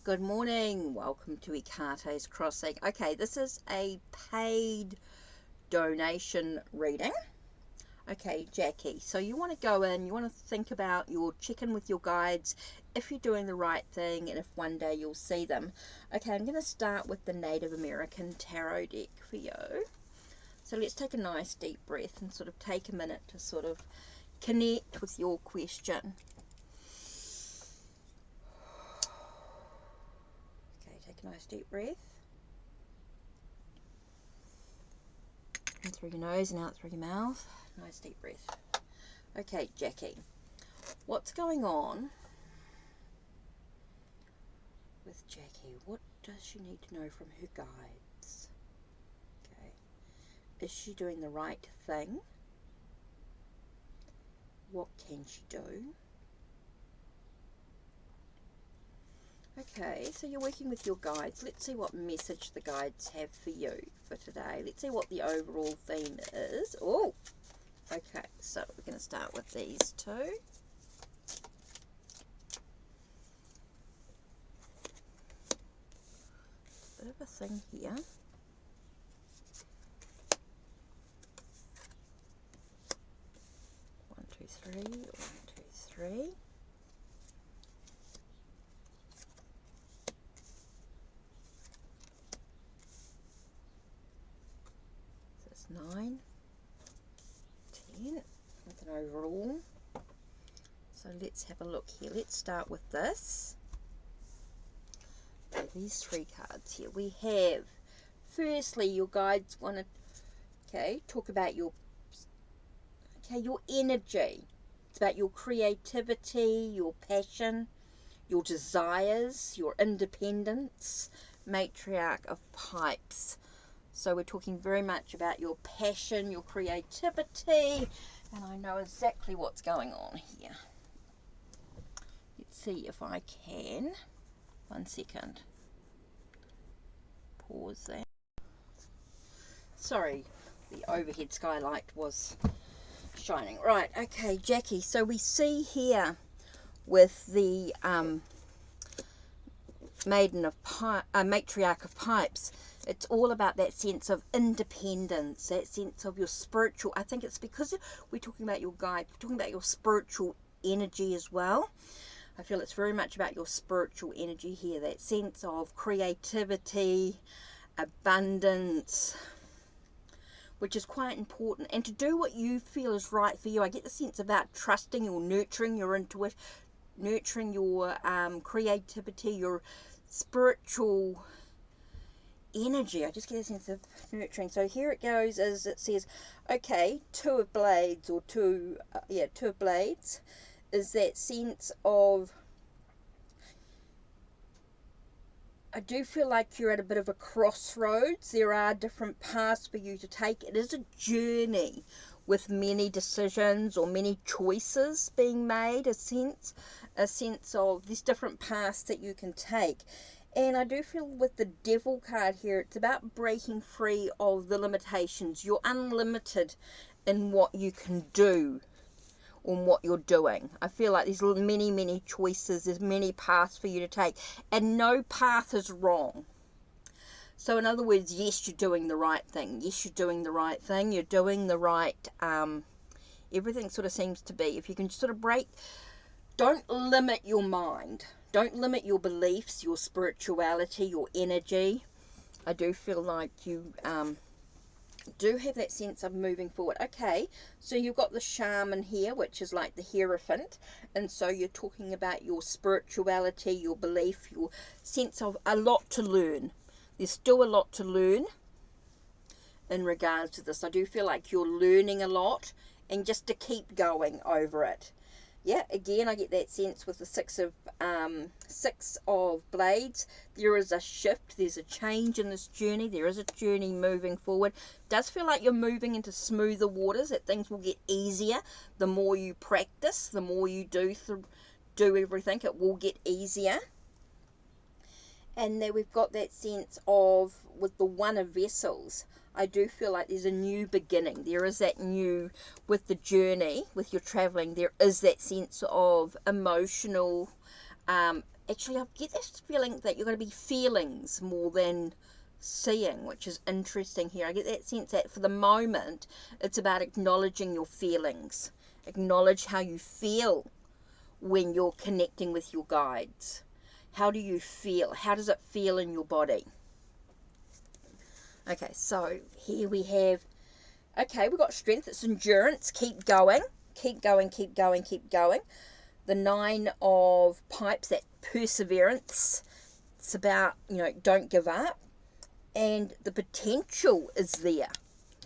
Good morning. Welcome to Ekate's Crossing. Okay, this is a paid donation reading. Okay, Jackie, so you want to go in, you want to think about check in with your guides, if you're doing the right thing and if one day you'll see them. Okay, I'm going to start with the Native American Tarot deck for you. So let's take a nice deep breath and sort of take a minute to sort of connect with your question. Take a nice deep breath. In through your nose and out through your mouth. Nice deep breath. Okay, Jackie. What's going on with Jackie? What does she need to know from her guides? Okay. Is she doing the right thing? What can she do? Okay, so you're working with your guides. Let's see what message the guides have for you for today. Let's see what the overall theme is. Oh, okay, so we're going to start with these two. Bit of a thing here. 1, 2, 3, 1, 2, 3. That's 9, 10, with an overall. So let's have a look here. Let's start with this. Okay, these 3 cards here. We have, firstly, your guides want to, talk about your energy. It's about your creativity, your passion, your desires, your independence. Matriarch of Pipes. So we're talking very much about your passion, your creativity, and I know exactly what's going on here. Let's see if I can. 1 second. Pause there. Sorry, the overhead skylight was shining. Right, okay, Jackie, so we see here with the Matriarch of Pipes, it's all about that sense of independence, that sense of your spiritual. I think it's because we're talking about your guide, we're talking about your spiritual energy as well. I feel it's very much about your spiritual energy here, that sense of creativity, abundance, which is quite important, and to do what you feel is right for you. I get the sense about trusting or nurturing your intuition, nurturing your creativity, your spiritual energy. I just get a sense of nurturing. So here it goes, as it says, okay, 2 of blades, or 2 of blades, is that sense of, I do feel like you're at a bit of a crossroads. There are different paths for you to take. It is a journey with many decisions or many choices being made, a sense of these different paths that you can take. And I do feel with the Devil card here, it's about breaking free of the limitations. You're unlimited in what you can do on what you're doing. I feel like there's many choices, there's many paths for you to take, and no path is wrong. So in other words, yes, you're doing the right thing. Yes, you're doing the right thing. You're doing the right, everything sort of seems to be. If you can sort of don't limit your mind. Don't limit your beliefs, your spirituality, your energy. I do feel like you do have that sense of moving forward. Okay, so you've got the shaman here, which is like the hierophant, and so you're talking about your spirituality, your belief, your sense of a lot to learn. There's still a lot to learn in regards to this. I do feel like you're learning a lot, and just to keep going over it. Yeah, again, I get that sense with the 6 of blades. There is a shift. There's a change in this journey. There is a journey moving forward. It does feel like you're moving into smoother waters, that things will get easier. The more you practice, the more you do everything, it will get easier. And then we've got that sense of, with the 1 of vessels, I do feel like there's a new beginning. There is that new, with the journey, with your traveling, there is that sense of emotional actually I get this feeling that you're going to be feelings more than seeing, which is interesting here. I get that sense that for the moment it's about acknowledging your feelings. Acknowledge how you feel when you're connecting with your guides. How do you feel? How does it feel in your body? Okay, so here we have, okay, we've got strength, it's endurance, keep going, keep going, keep going, keep going. The 9 of pipes, that perseverance, it's about, don't give up. And the potential is there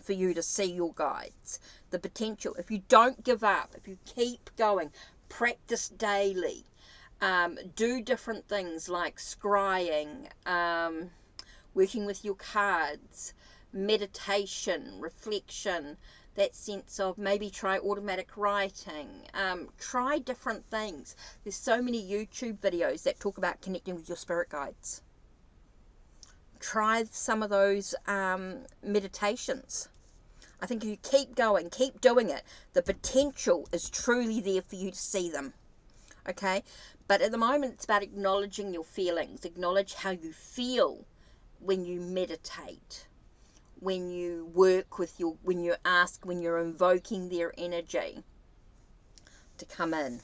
for you to see your guides. The potential, if you don't give up, if you keep going, practice daily, do different things like scrying, working with your cards, meditation, reflection, that sense of maybe try automatic writing, try different things. There's so many YouTube videos that talk about connecting with your spirit guides. Try some of those meditations. I think if you keep going, keep doing it, the potential is truly there for you to see them. Okay? But at the moment, it's about acknowledging your feelings. Acknowledge how you feel when you meditate, when you work with when you're invoking their energy to come in.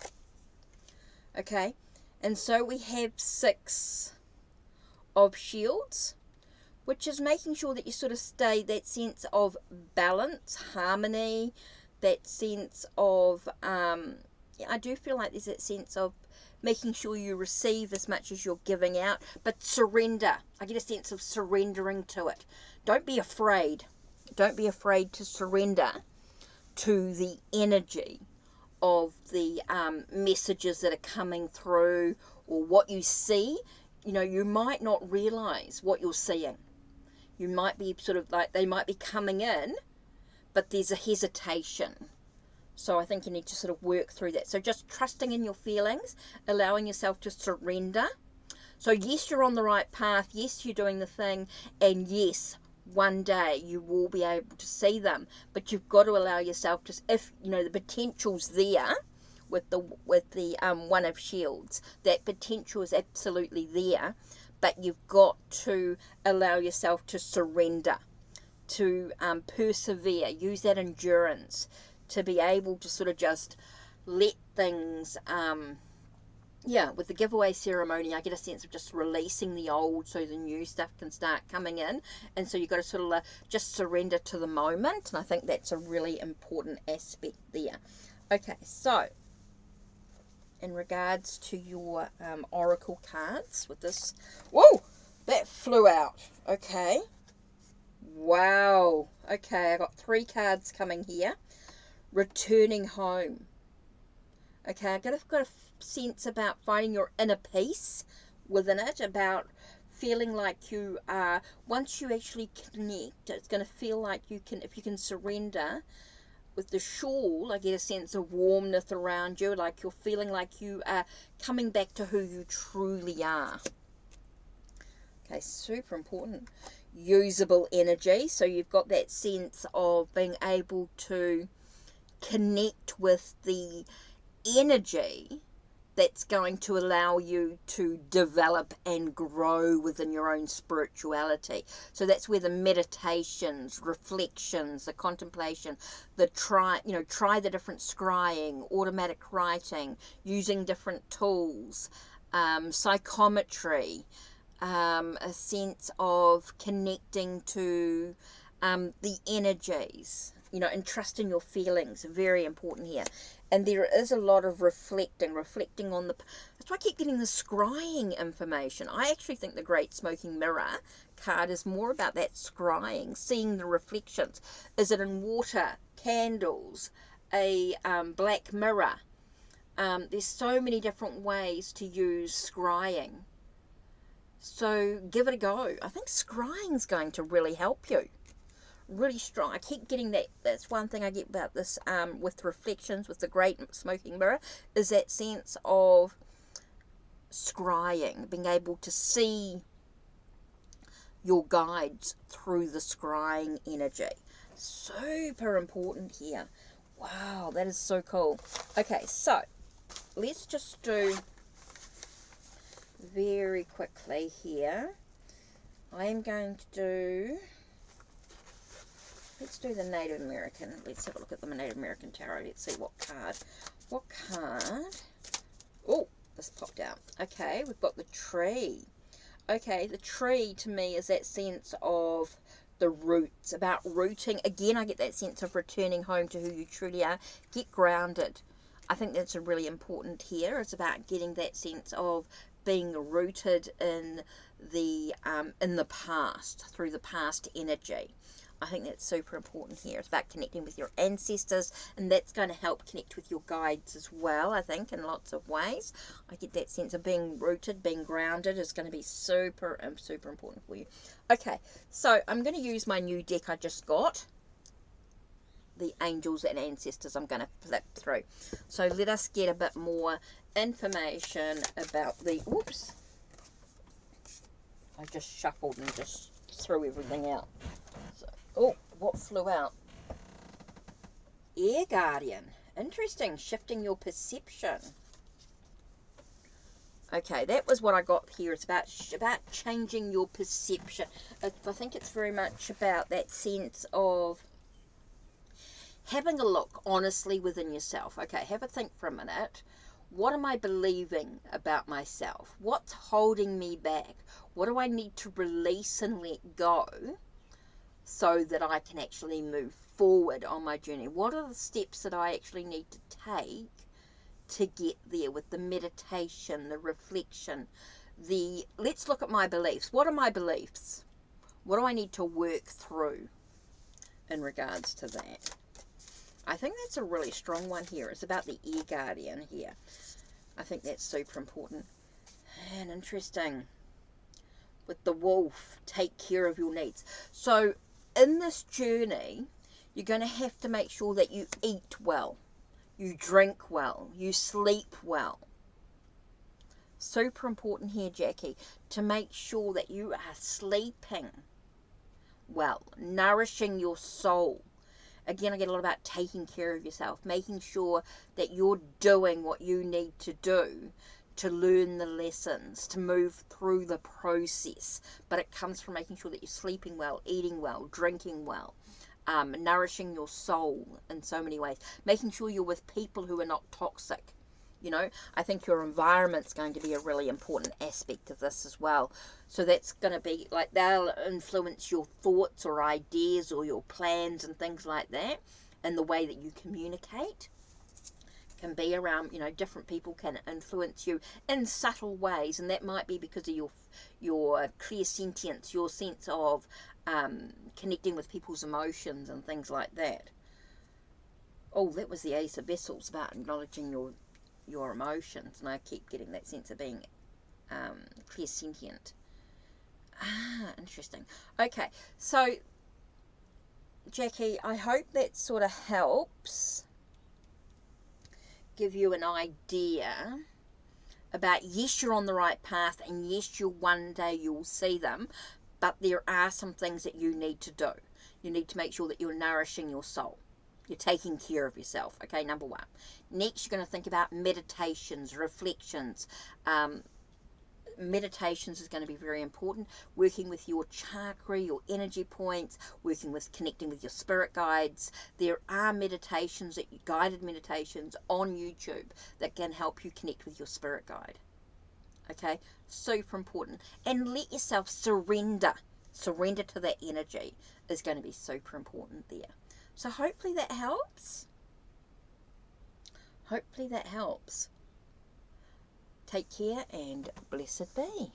Okay? And so we have 6 of shields, which is making sure that you sort of stay that sense of balance, harmony, that sense of, I do feel like there's that sense of making sure you receive as much as you're giving out, but surrender. I get a sense of surrendering to it. Don't be afraid. Don't be afraid to surrender to the energy of the messages that are coming through, or what you see. You might not realize what you're seeing. You might be sort of like, they might be coming in, but there's a hesitation. So I think you need to sort of work through that. So just trusting in your feelings, allowing yourself to surrender. So yes, you're on the right path. Yes, you're doing the thing. And yes, one day you will be able to see them. But you've got to allow yourself to, if, the potential's there with the 1 of shields. That potential is absolutely there. But you've got to allow yourself to surrender, to persevere, use that endurance, to be able to sort of just let things, with the giveaway ceremony, I get a sense of just releasing the old so the new stuff can start coming in. And so you've got to sort of just surrender to the moment. And I think that's a really important aspect there. Okay, so in regards to your oracle cards with this, whoa, that flew out. Okay, wow. Okay, I got 3 cards coming here. Returning home. Okay, I've got a sense about finding your inner peace within it, about feeling like you are, once you actually connect, it's going to feel like you can, if you can surrender. With the shawl, I get a sense of warmth around you, like you're feeling like you are coming back to who you truly are. Okay, super important. Usable energy, so you've got that sense of being able to connect with the energy that's going to allow you to develop and grow within your own spirituality. So that's where the meditations, reflections, the contemplation, the try the different scrying, automatic writing, using different tools, psychometry, a sense of connecting to the energies, and trusting your feelings, very important here. And there is a lot of reflecting on the, that's why I keep getting the scrying information. I actually think the Great Smoking Mirror card is more about that scrying, seeing the reflections. Is it in water, candles, a black mirror? There's so many different ways to use scrying. So give it a go. I think scrying is going to really help you. Really strong. I keep getting that. That's one thing I get about this with reflections, with the Great Smoking Mirror, is that sense of scrying, being able to see your guides through the scrying energy. Super important here. Wow, that is so cool. Okay, so let's just do very quickly here, I am going to do, let's do the Native American. Let's have a look at the Native American Tarot. Let's see what card. What card? Oh, this popped out. Okay, we've got the tree. Okay, the tree to me is that sense of the roots, about rooting. Again, I get that sense of returning home to who you truly are. Get grounded. I think that's a really important here. It's about getting that sense of being rooted in the past, through the past energy. I think that's super important here. It's about connecting with your ancestors, and that's going to help connect with your guides as well, I think, in lots of ways. I get that sense of being rooted, being grounded is going to be super, super important for you. Okay, so I'm going to use my new deck I just got, the Angels and Ancestors. I'm going to flip through. So let us get a bit more information about the... Whoops. I just shuffled and just threw everything out. So, oh, what flew out? Air Guardian. Interesting. Shifting your perception. Okay, that was what I got here. It's about changing your perception. I think it's very much about that sense of having a look honestly within yourself. Okay, have a think for a minute. What am I believing about myself? What's holding me back? What do I need to release and let go so that I can actually move forward on my journey? What are the steps that I actually need to take to get there with the meditation, the reflection, let's look at my beliefs. What are my beliefs? What do I need to work through in regards to that? I think that's a really strong one here. It's about the Air Guardian here. I think that's super important. And interesting. With the wolf, take care of your needs. So in this journey, you're going to have to make sure that you eat well, you drink well, you sleep well. Super important here, Jackie, to make sure that you are sleeping well, nourishing your soul. Again, I get a lot about taking care of yourself, making sure that you're doing what you need to do to learn the lessons, to move through the process. But it comes from making sure that you're sleeping well, eating well, drinking well, nourishing your soul in so many ways, making sure you're with people who are not toxic. You know, I think your environment's going to be a really important aspect of this as well. So that's going to be like, they'll influence your thoughts or ideas or your plans and things like that. And the way that you communicate can be around, you know, different people can influence you in subtle ways. And that might be because of your clairsentience, your sense of connecting with people's emotions and things like that. Oh, that was the Ace of Vessels, about acknowledging your emotions, and I keep getting that sense of being clairsentient. Interesting. Okay, so Jackie, I hope that sort of helps give you an idea about, yes, you're on the right path, and yes, one day you'll see them, but there are some things that you need to do. You need to make sure that you're nourishing your soul. You're taking care of yourself, okay, number one. Next, you're going to think about meditations, reflections. Meditations is going to be very important. Working with your chakra, your energy points, connecting with your spirit guides. There are meditations, guided meditations on YouTube that can help you connect with your spirit guide. Okay, super important. And let yourself surrender. Surrender to that energy is going to be super important there. So hopefully that helps. Hopefully that helps. Take care and blessed be.